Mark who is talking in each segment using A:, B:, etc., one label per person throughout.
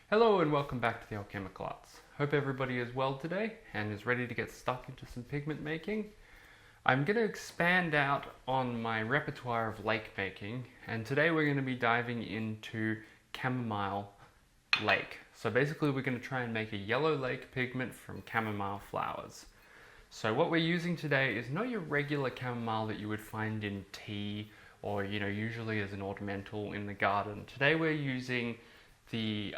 A: Hello and welcome back to the Alchemical Arts. Hope everybody is well today and is ready to get stuck into some pigment making. I'm going to expand out on my repertoire of lake making, and today we're going to be diving into Chamomile Lake. So basically we're going to try and make a yellow lake pigment from chamomile flowers. So what we're using today is not your regular chamomile that you would find in tea or usually as an ornamental in the garden. Today we're using the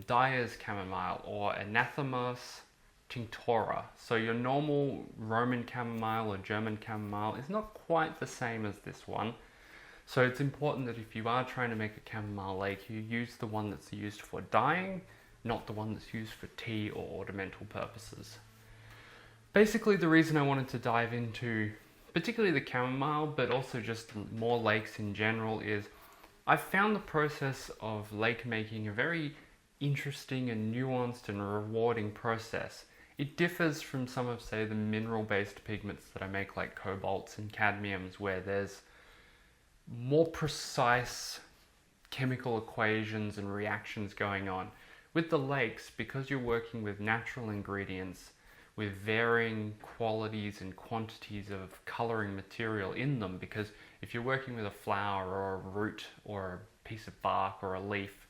A: dyers chamomile, or Anthemis tinctoria. So your normal Roman chamomile or German chamomile is not quite the same as this one. So it's important that if you are trying to make a chamomile lake, you use the one that's used for dyeing, not the one that's used for tea or ornamental purposes. Basically, the reason I wanted to dive into particularly the chamomile, but also just more lakes in general, is I've found the process of lake making a very interesting and nuanced and rewarding process. It differs from some of, say, the mineral-based pigments that I make, like cobalts and cadmiums, where there's more precise chemical equations and reactions going on. With the lakes, because you're working with natural ingredients with varying qualities and quantities of coloring material in them, because if you're working with a flower or a root or a piece of bark or a leaf,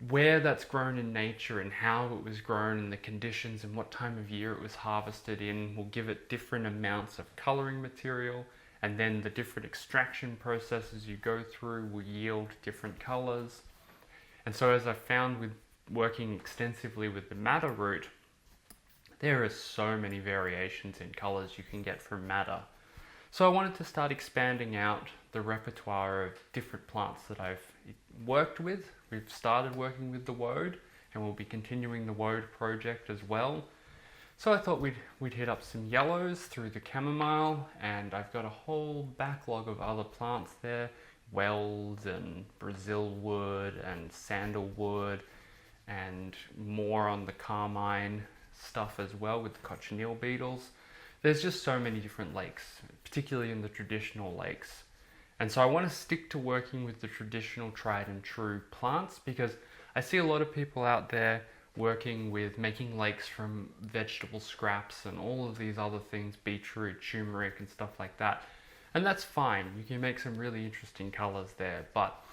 A: where that's grown in nature and how it was grown and the conditions and what time of year it was harvested in will give it different amounts of coloring material, and then the different extraction processes you go through will yield different colors. And so as I found with working extensively with the madder root, there are so many variations in colors you can get from madder. So I wanted to start expanding out the repertoire of different plants that I've worked with. We've started working with the woad, and we'll be continuing the woad project as well. So I thought we'd hit up some yellows through the chamomile, and I've got a whole backlog of other plants there. Welds and Brazil wood and sandalwood, and more on the carmine stuff as well with the cochineal beetles. There's just so many different lakes, particularly in the traditional lakes. And so I want to stick to working with the traditional tried and true plants, because I see a lot of people out there working with making lakes from vegetable scraps and all of these other things, beetroot, turmeric and stuff like that. And that's fine, you can make some really interesting colors there, but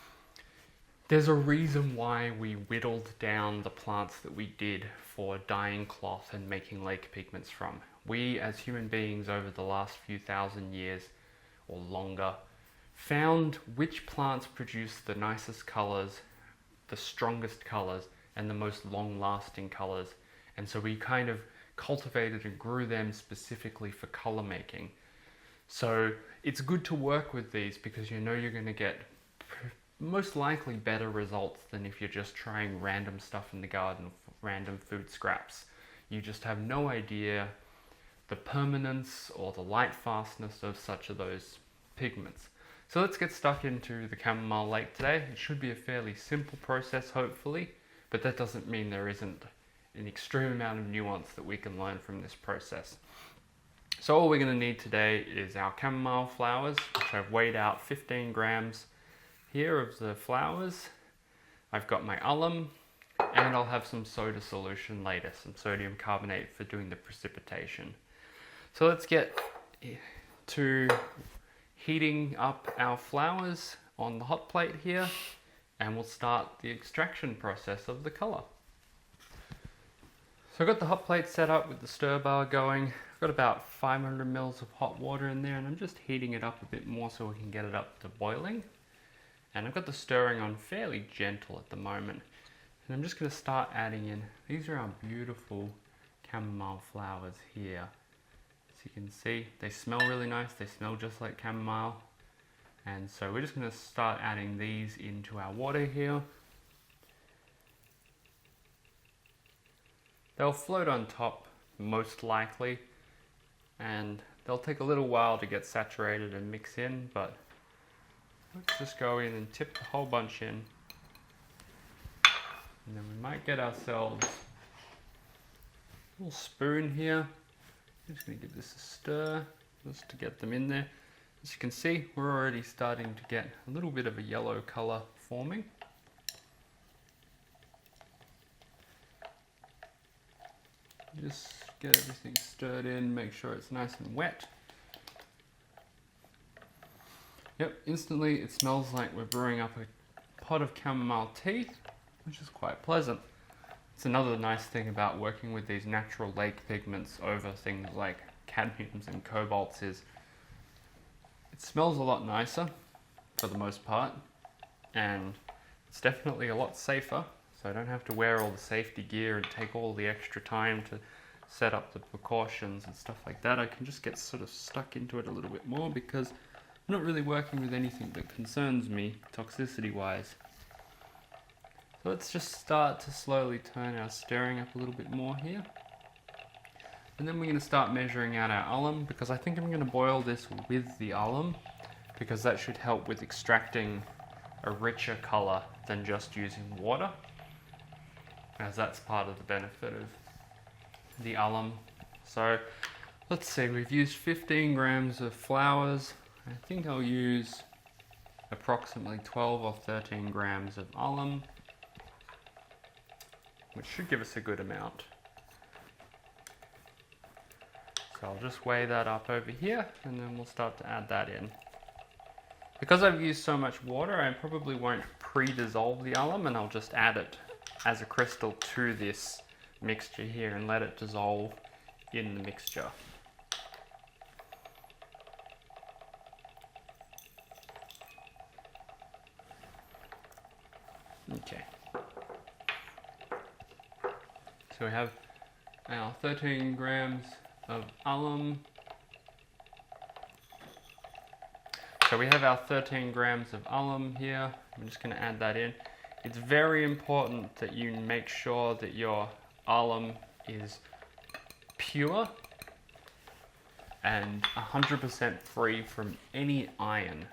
A: there's a reason why we whittled down the plants that we did for dyeing cloth and making lake pigments from. We as human beings over the last few thousand years or longer found which plants produce the nicest colors, the strongest colors, and the most long-lasting colors. And so we kind of cultivated and grew them specifically for color making. So it's good to work with these because you know you're going to get most likely better results than if you're just trying random stuff in the garden, random food scraps. You just have no idea the permanence or the light fastness of such of those pigments. So let's get stuck into the Chamomile Lake today. It should be a fairly simple process, hopefully, but that doesn't mean there isn't an extreme amount of nuance that we can learn from this process. So all we're going to need today is our chamomile flowers, which I've weighed out 15 grams here of the flowers. I've got my alum, and I'll have some soda solution later, some sodium carbonate for doing the precipitation. So let's get to heating up our flowers on the hot plate here, and we'll start the extraction process of the color. So I've got the hot plate set up with the stir bar going. I've got about 500 mils of hot water in there, and I'm just heating it up a bit more so we can get it up to boiling. And I've got the stirring on fairly gentle at the moment. And I'm just going to start adding in, these are our beautiful chamomile flowers here. As you can see, they smell really nice, they smell just like chamomile. And so we're just going to start adding these into our water here. They'll float on top, most likely, and they'll take a little while to get saturated and mix in, but let's just go in and tip the whole bunch in. And then we might get ourselves a little spoon here. I'm just going to give this a stir just to get them in there. As you can see, we're already starting to get a little bit of a yellow color forming. Just get everything stirred in, make sure it's nice and wet. Yep, instantly it smells like we're brewing up a pot of chamomile tea, which is quite pleasant. It's another nice thing about working with these natural lake pigments over things like cadmiums and cobalts is it smells a lot nicer for the most part, and it's definitely a lot safer, so I don't have to wear all the safety gear and take all the extra time to set up the precautions and stuff like that. I can just get sort of stuck into it a little bit more because I'm not really working with anything that concerns me toxicity wise. So let's just start to slowly turn our stirring up a little bit more here. And then we're going to start measuring out our alum, because I think I'm going to boil this with the alum, because that should help with extracting a richer color than just using water, as that's part of the benefit of the alum. So let's see, we've used 15 grams of flowers. I think I'll use approximately 12 or 13 grams of alum, which should give us a good amount. So I'll just weigh that up over here, and then we'll start to add that in. Because I've used so much water, I probably won't pre-dissolve the alum, and I'll just add it as a crystal to this mixture here and let it dissolve in the mixture. Okay. So we have our 13 grams of alum. So we have our 13 grams of alum here. I'm just going to add that in. It's very important that you make sure that your alum is pure and 100% free from any iron.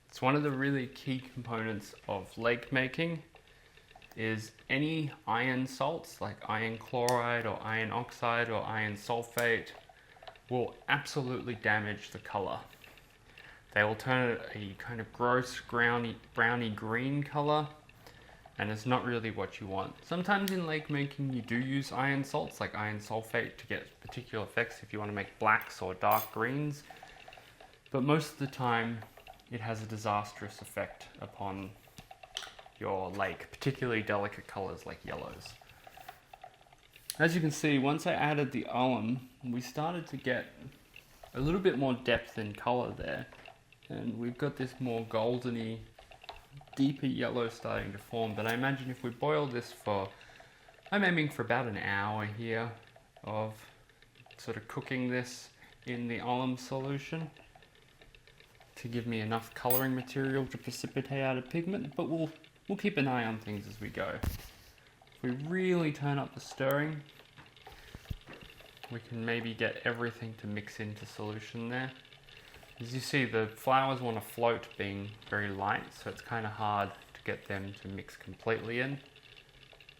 A: It's one of the really key components of lake making is any iron salts like iron chloride or iron oxide or iron sulfate will absolutely damage the color. They will turn it a kind of gross browny green color, and it's not really what you want. Sometimes in lake making you do use iron salts like iron sulfate to get particular effects if you want to make blacks or dark greens, but most of the time it has a disastrous effect upon your lake, particularly delicate colors like yellows. As you can see, once I added the alum, we started to get a little bit more depth in color there, and we've got this more goldeny, deeper yellow starting to form. But I imagine if we boil this for, I'm aiming for about an hour here of sort of cooking this in the alum solution to give me enough coloring material to precipitate out a pigment, but we'll keep an eye on things as we go. If we really turn up the stirring, we can maybe get everything to mix into solution there. As you see, the flowers want to float being very light, so it's kind of hard to get them to mix completely in,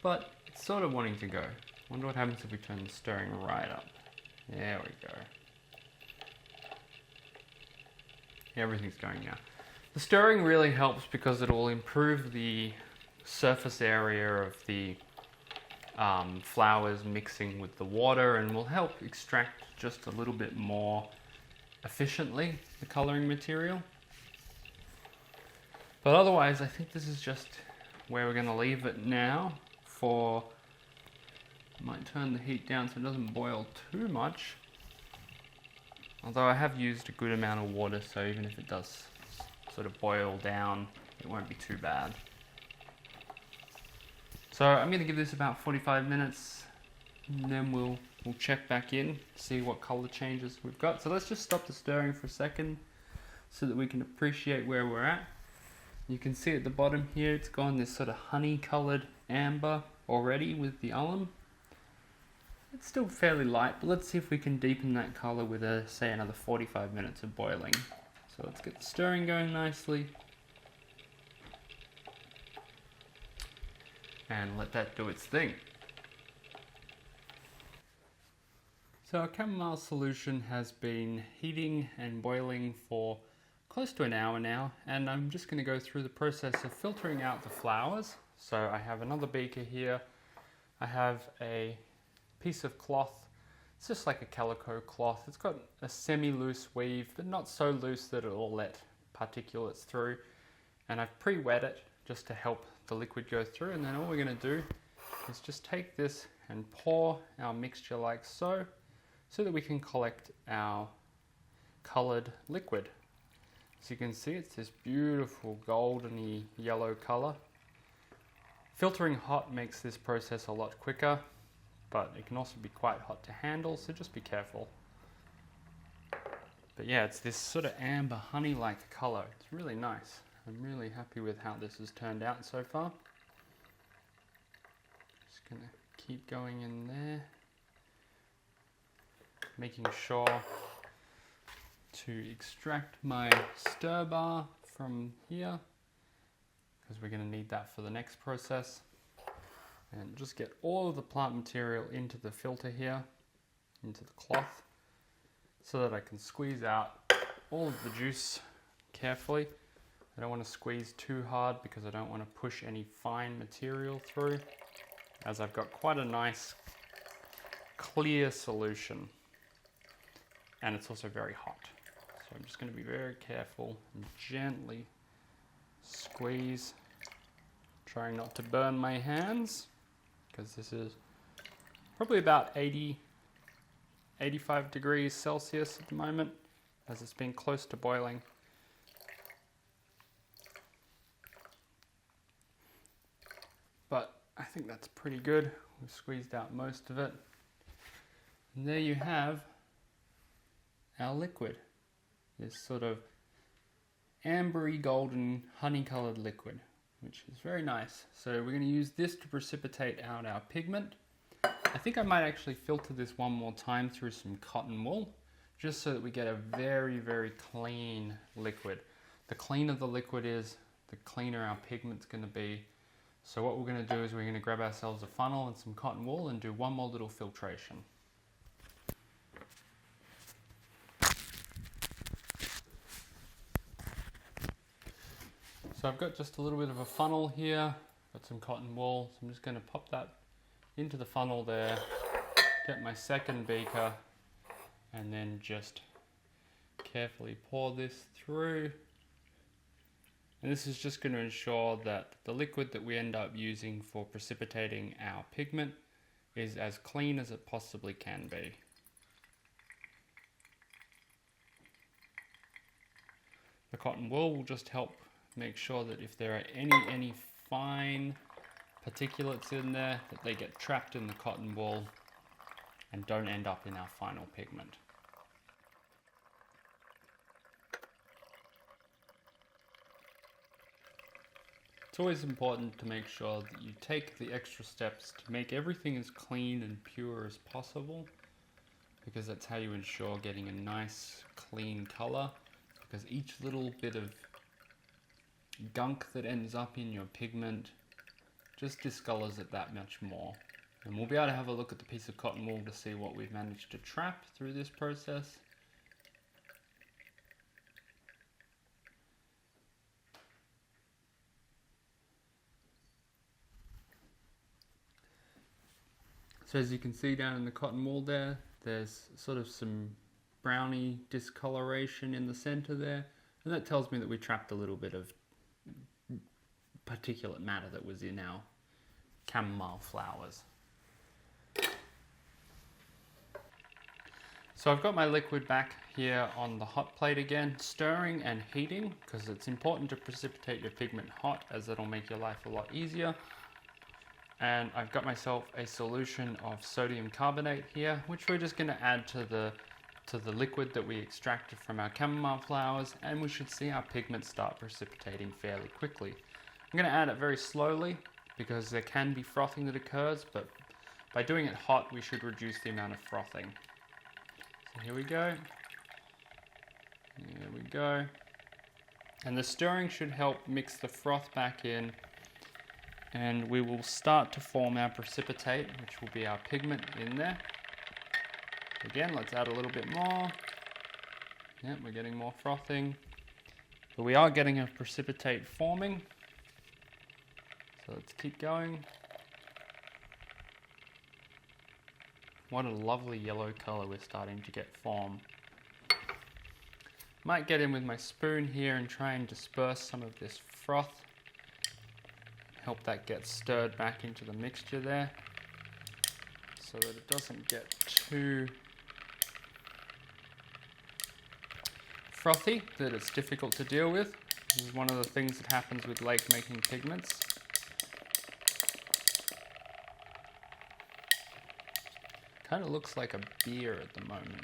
A: but it's sort of wanting to go. Wonder what happens if we turn the stirring right up. There we go. Everything's going now. The stirring really helps because it will improve the surface area of the flowers mixing with the water, and will help extract just a little bit more efficiently the coloring material. But otherwise, I think this is just where we're going to leave it now for, might turn the heat down so it doesn't boil too much. Although I have used a good amount of water, so even if it does sort of boil down, it won't be too bad. So I'm going to give this about 45 minutes, and then we'll check back in, see what color changes we've got. So let's just stop the stirring for a second so that we can appreciate where we're at. You can see at the bottom here, it's gone this sort of honey colored amber already with the alum. It's still fairly light, but let's see if we can deepen that color with say another 45 minutes of boiling. So let's get the stirring going nicely. And let that do its thing. So our chamomile solution has been heating and boiling for close to an hour now, and I'm just going to go through the process of filtering out the flowers. So I have another beaker here. I have a piece of cloth. It's just like a calico cloth. It's got a semi-loose weave, but not so loose that it'll let particulates through. And I've pre-wet it just to help the liquid go through. And then all we're going to do is just take this and pour our mixture like so that we can collect our colored liquid. As you can see, it's this beautiful goldeny yellow color. Filtering hot makes this process a lot quicker, but it can also be quite hot to handle, so just be careful. But yeah, it's this sort of amber honey-like color. It's really nice. I'm really happy with how this has turned out so far. Just gonna keep going in there, making sure to extract my stir bar from here, because we're going to need that for the next process. And just get all of the plant material into the filter here, into the cloth, so that I can squeeze out all of the juice carefully. I don't want to squeeze too hard because I don't want to push any fine material through, as I've got quite a nice clear solution, and it's also very hot. So I'm just going to be very careful and gently squeeze, trying not to burn my hands, because this is probably about 85 degrees Celsius at the moment, as it's been close to boiling. But I think that's pretty good. We've squeezed out most of it. And there you have our liquid. This sort of ambery golden honey colored liquid, which is very nice. So we're going to use this to precipitate out our pigment. I think I might actually filter this one more time through some cotton wool, just so that we get a very, very clean liquid. The cleaner the liquid is, the cleaner our pigment's going to be. So what we're going to do is we're going to grab ourselves a funnel and some cotton wool and do one more little filtration. So I've got just a little bit of a funnel here, got some cotton wool, so I'm just going to pop that into the funnel there, get my second beaker, and then just carefully pour this through. And this is just going to ensure that the liquid that we end up using for precipitating our pigment is as clean as it possibly can be. The cotton wool will just help make sure that if there are any fine particulates in there, that they get trapped in the cotton wool and don't end up in our final pigment. It's always important to make sure that you take the extra steps to make everything as clean and pure as possible, because that's how you ensure getting a nice clean color, because each little bit of gunk that ends up in your pigment just discolors it that much more. And we'll be able to have a look at the piece of cotton wool to see what we've managed to trap through this process. So as you can see down in the cotton wool there, there's sort of some browny discoloration in the center there, and that tells me that we trapped a little bit of particulate matter that was in our chamomile flowers. So I've got my liquid back here on the hot plate again, stirring and heating, because it's important to precipitate your pigment hot, as it'll make your life a lot easier. And I've got myself a solution of sodium carbonate here, which we're just going to add to the liquid that we extracted from our chamomile flowers, and we should see our pigment start precipitating fairly quickly. I'm going to add it very slowly because there can be frothing that occurs, but by doing it hot we should reduce the amount of frothing. So here we go. There we go. And the stirring should help mix the froth back in, and we will start to form our precipitate, which will be our pigment in there. Again, let's add a little bit more. Yep, we're getting more frothing. But we are getting a precipitate forming. So let's keep going. what a lovely yellow color we're starting to get form. Might get in with my spoon here and try and disperse some of this froth. Help that get stirred back into the mixture there, so that it doesn't get too frothy, that it's difficult to deal with. This is one of the things that happens with lake making pigments. Kind of looks like a beer at the moment.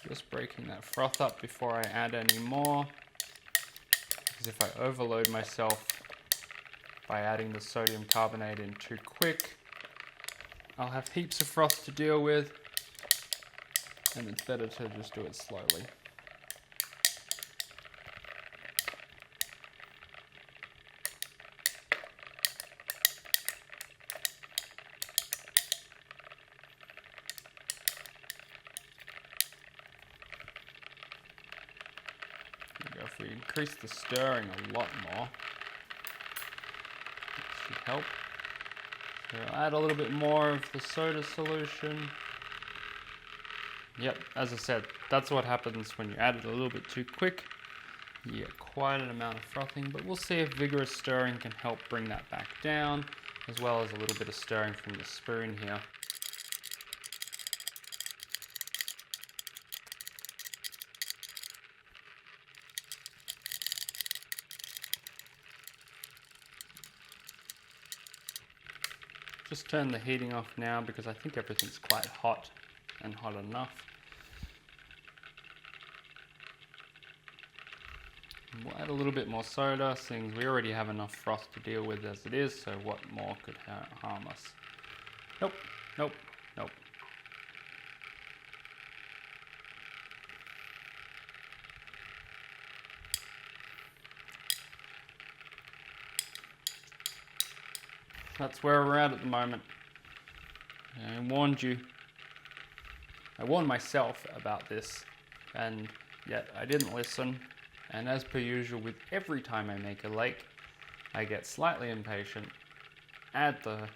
A: Just breaking that froth up before I add any more, because if I overload myself by adding the sodium carbonate in too quick, I'll have heaps of froth to deal with, and it's better to just do it slowly. If we increase the stirring a lot more, that should help. So I'll add a little bit more of the soda solution. Yep, as I said, that's what happens when you add it a little bit too quick. You get quite an amount of frothing, but we'll see if vigorous stirring can help bring that back down, as well as a little bit of stirring from the spoon here. Just turn the heating off now because I think everything's quite hot and hot enough. And we'll add a little bit more soda, seeing we already have enough froth to deal with as it is, so what more could harm us? Nope, nope, nope. That's where we're at the moment. I warned you. I warned myself about this, and yet I didn't listen. And as per usual with every time I make a lake, I get slightly impatient, add the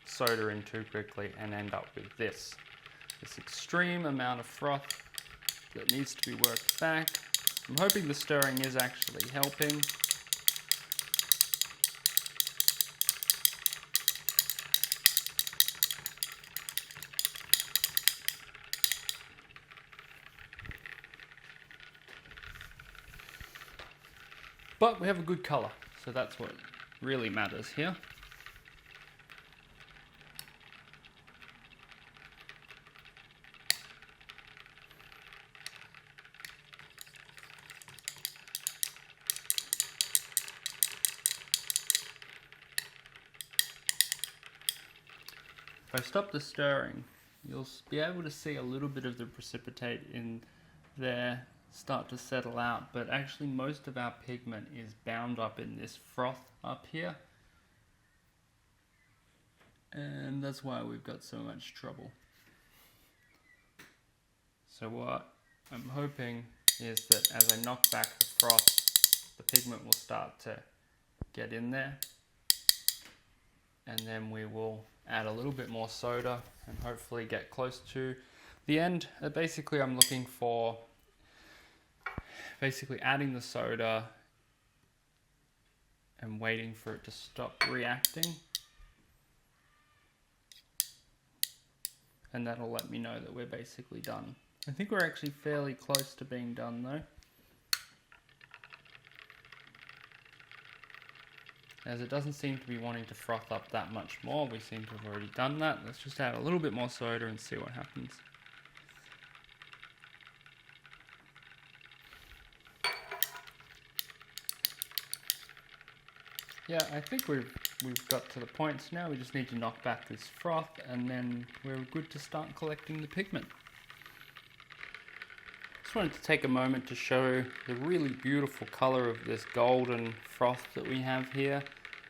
A: soda in too quickly, and end up with this extreme amount of froth that needs to be worked back. I'm hoping the stirring is actually helping. But we have a good color, so that's what really matters here. If I stop the stirring, you'll be able to see a little bit of the precipitate in there start to settle out, but actually most of our pigment is bound up in this froth up here, and that's why we've got so much trouble. So what I'm hoping is that as I knock back the froth, the pigment will start to get in there, and then we will add a little bit more soda and hopefully get close to the end. Basically I'm looking for adding the soda and waiting for it to stop reacting, and that'll let me know that we're basically done. I think we're actually fairly close to being done though, as it doesn't seem to be wanting to froth up that much more. We seem to have already done that. Let's just add a little bit more soda and see what happens. Yeah, I think we've got to the points now. We just need to knock back this froth, and then we're good to start collecting the pigment. Just wanted to take a moment to show the really beautiful color of this golden froth that we have here,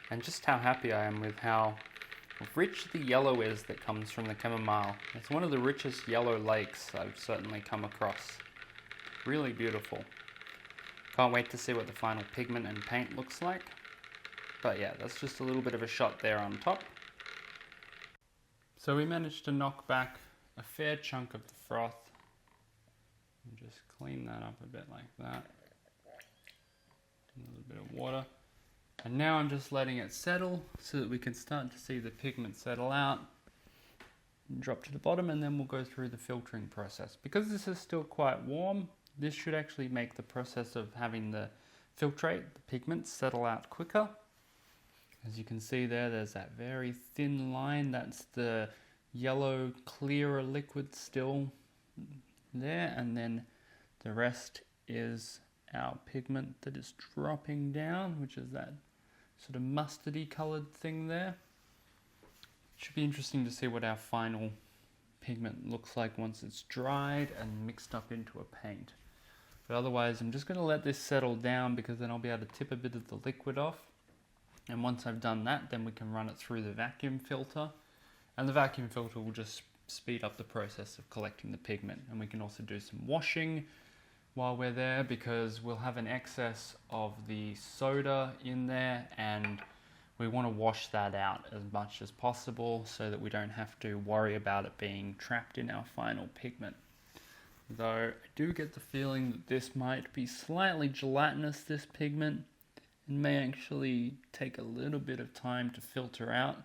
A: and just how happy I am with how rich the yellow is that comes from the chamomile. It's one of the richest yellow lakes I've certainly come across. Really beautiful. Can't wait to see what the final pigment and paint looks like. But yeah, that's just a little bit of a shot there on top. So we managed to knock back a fair chunk of the froth. And just clean that up a bit like that. A little bit of water. And now I'm just letting it settle so that we can start to see the pigment settle out. And drop to the bottom, and then we'll go through the filtering process. Because this is still quite warm, this should actually make the process of having the filtrate, the pigment, settle out quicker. As you can see there, there's that very thin line. That's the yellow, clearer liquid still there. And then the rest is our pigment that is dropping down, which is that sort of mustardy colored thing there. Should be interesting to see what our final pigment looks like once it's dried and mixed up into a paint. But otherwise, I'm just going to let this settle down, because then I'll be able to tip a bit of the liquid off. And once I've done that, then we can run it through the vacuum filter. And the vacuum filter will just speed up the process of collecting the pigment. And we can also do some washing while we're there, because we'll have an excess of the soda in there, and we want to wash that out as much as possible so that we don't have to worry about it being trapped in our final pigment. Though I do get the feeling that this might be slightly gelatinous, this pigment. It may actually take a little bit of time to filter out,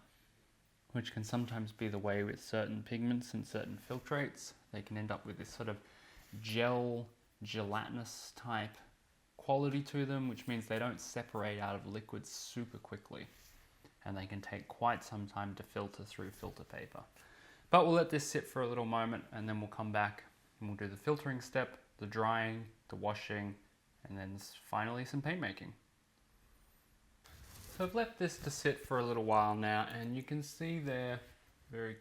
A: which can sometimes be the way with certain pigments and certain filtrates. They can end up with this sort of gelatinous type quality to them, which means they don't separate out of liquids super quickly, and they can take quite some time to filter through filter paper. But we'll let this sit for a little moment, and then we'll come back and we'll do the filtering step, the drying, the washing, and then finally some paint making. So I've left this to sit for a little while now, and you can see there very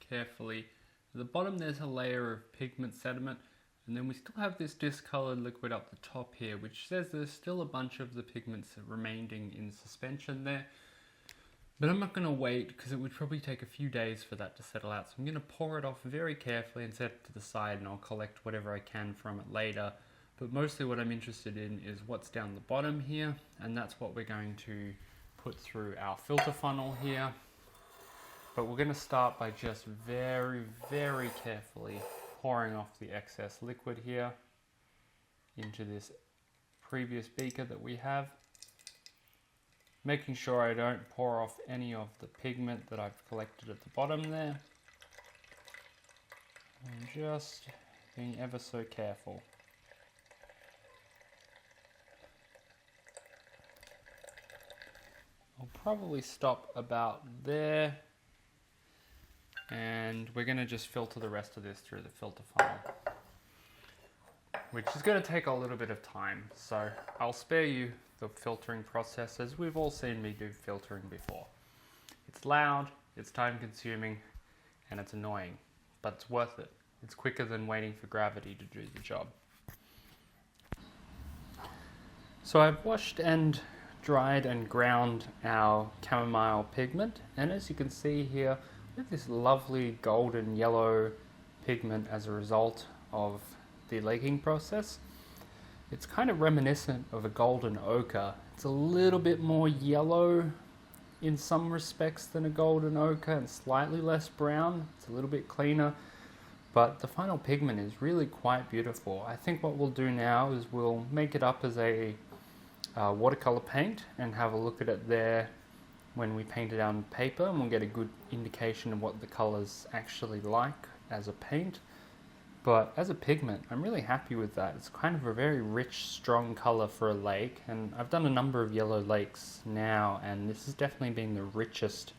A: carefully at the bottom there's a layer of pigment sediment, and then we still have this discolored liquid up the top here, which says there's still a bunch of the pigments remaining in suspension there. But I'm not going to wait, because it would probably take a few days for that to settle out. So I'm going to pour it off very carefully and set it to the side, and I'll collect whatever I can from it later. But mostly what I'm interested in is what's down the bottom here, and that's what we're going to put through our filter funnel here. But we're going to start by just very, very carefully pouring off the excess liquid here into this previous beaker that we have. Making sure I don't pour off any of the pigment that I've collected at the bottom there. And just being ever so careful. I'll probably stop about there, and we're going to just filter the rest of this through the filter funnel, which is going to take a little bit of time, so I'll spare you the filtering process, as we've all seen me do filtering before. It's loud, it's time consuming, and it's annoying, but it's worth it. It's quicker than waiting for gravity to do the job. So I've washed and dried and ground our chamomile pigment, and as you can see here, we have this lovely golden yellow pigment as a result of the laking process. It's kind of reminiscent of a golden ochre. It's a little bit more yellow in some respects than a golden ochre, and slightly less brown. It's a little bit cleaner, but the final pigment is really quite beautiful. I think what we'll do now is we'll make it up as a watercolor paint and have a look at it there when we paint it on paper, and we'll get a good indication of what the color's actually like as a paint. But as a pigment, I'm really happy with that. It's kind of a very rich, strong color for a lake, and I've done a number of yellow lakes now, and this has definitely been the richest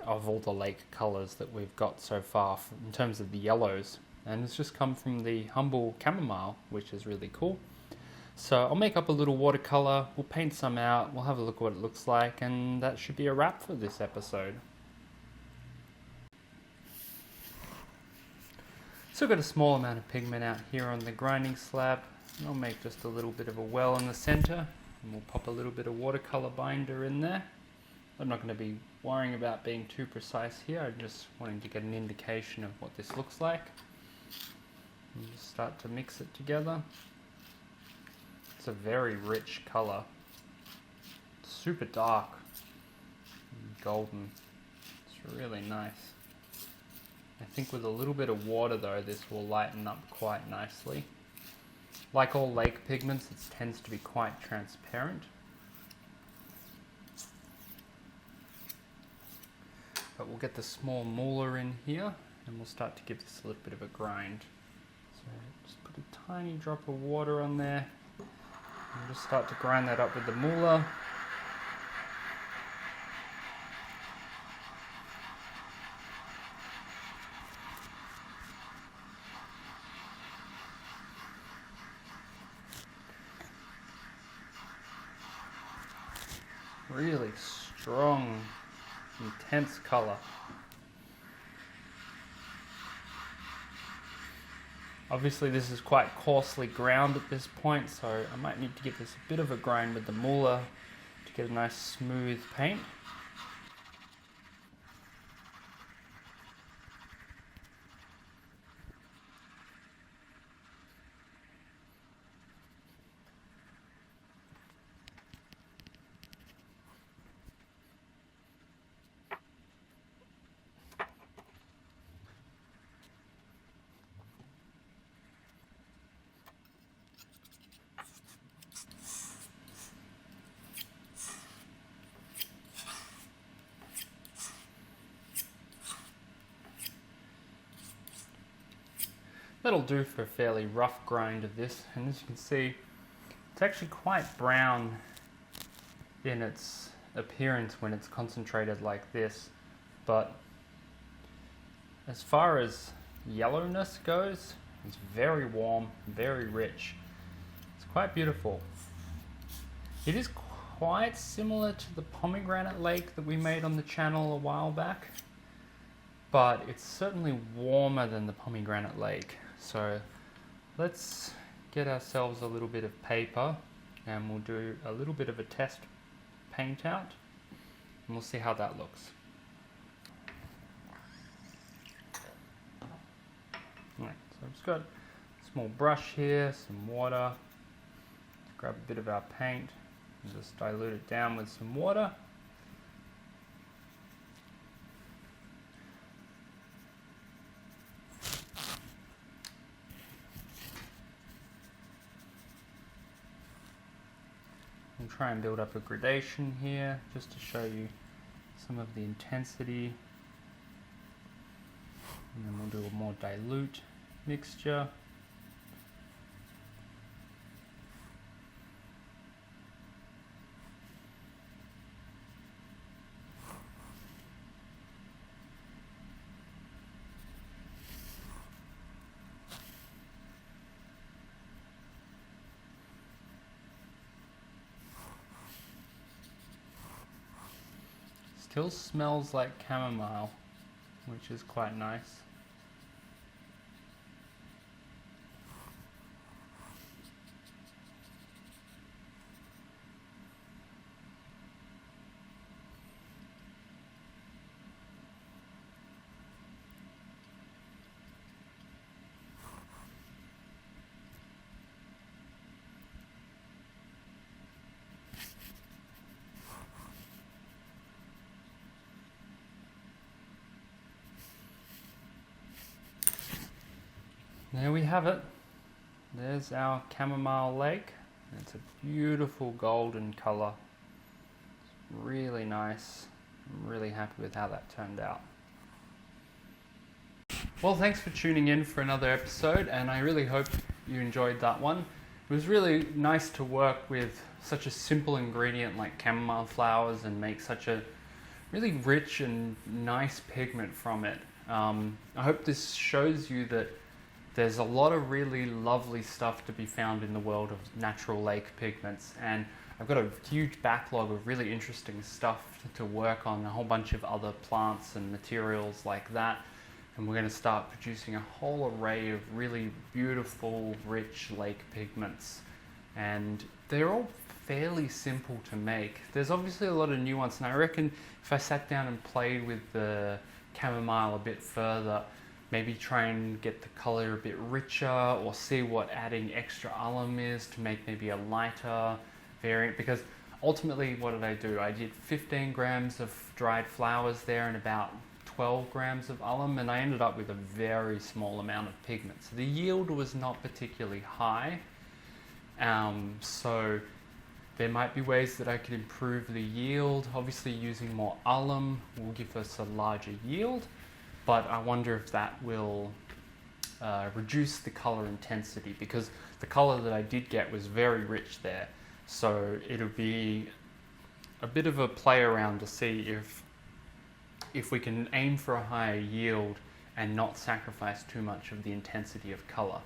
A: of all the lake colors that we've got so far in terms of the yellows. And it's just come from the humble chamomile, which is really cool. So I'll make up a little watercolor, we'll paint some out, we'll have a look at what it looks like, and that should be a wrap for this episode. So I've got a small amount of pigment out here on the grinding slab, and I'll make just a little bit of a well in the center, and we'll pop a little bit of watercolor binder in there. I'm not going to be worrying about being too precise here, I'm just wanting to get an indication of what this looks like. And just start to mix it together. It's a very rich color,
B: super dark and golden. It's really nice. I think with a little bit of water though, this will lighten up quite nicely. Like all lake pigments, it tends to be quite transparent. But we'll get the small moolah in here and we'll start to give this a little bit of a grind. So just put a tiny drop of water on there and just start to grind that up with the moolah. Really strong, intense color. Obviously this is quite coarsely ground at this point, so I might need to give this a bit of a grind with the moolah to get a nice smooth paint. That'll do for a fairly rough grind of this, and as you can see, it's actually quite brown in its appearance when it's concentrated like this, but as far as yellowness goes, it's very warm, very rich. It's quite beautiful. It is quite similar to the pomegranate lake that we made on the channel a while back, but it's certainly warmer than the pomegranate lake. So let's get ourselves a little bit of paper and we'll do a little bit of a test paint out and we'll see how that looks. Alright, so I've just got a small brush here, some water. Let's grab a bit of our paint and just dilute it down with some water. And try and build up a gradation here just to show you some of the intensity. And then we'll do a more dilute mixture. Still smells like chamomile, which is quite nice. There we have it. There's our Chamomile Lake. It's a beautiful golden color. It's really nice. I'm really happy with how that turned out. Well, thanks for tuning in for another episode, and I really hope you enjoyed that one. It was really nice to work with such a simple ingredient like chamomile flowers and make such a really rich and nice pigment from it. I hope this shows you that there's a lot of really lovely stuff to be found in the world of natural lake pigments, and I've got a huge backlog of really interesting stuff to work on, a whole bunch of other plants and materials like that, and we're going to start producing a whole array of really beautiful, rich lake pigments, and they're all fairly simple to make. There's obviously a lot of nuance, and I reckon if I sat down and played with the chamomile a bit further, maybe try and get the color a bit richer, or see what adding extra alum is to make maybe a lighter variant, because ultimately, what did I do? I did 15 grams of dried flowers there and about 12 grams of alum, and I ended up with a very small amount of pigment. So the yield was not particularly high. So there might be ways that I could improve the yield. Obviously using more alum will give us a larger yield, but I wonder if that will reduce the color intensity, because the color that I did get was very rich there. So it'll be a bit of a play around to see if we can aim for a higher yield and not sacrifice too much of the intensity of color.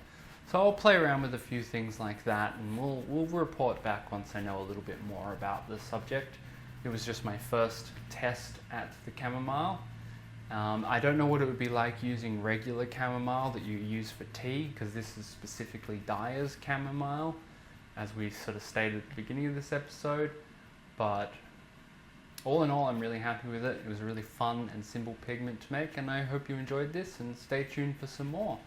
B: So I'll play around with a few things like that, and we'll report back once I know a little bit more about the subject. It was just my first test at the chamomile. I don't know what it would be like using regular chamomile that you use for tea, because this is specifically dyers chamomile, as we sort of stated at the beginning of this episode. But all in all, I'm really happy with it. It was a really fun and simple pigment to make, and I hope you enjoyed this, and stay tuned for some more.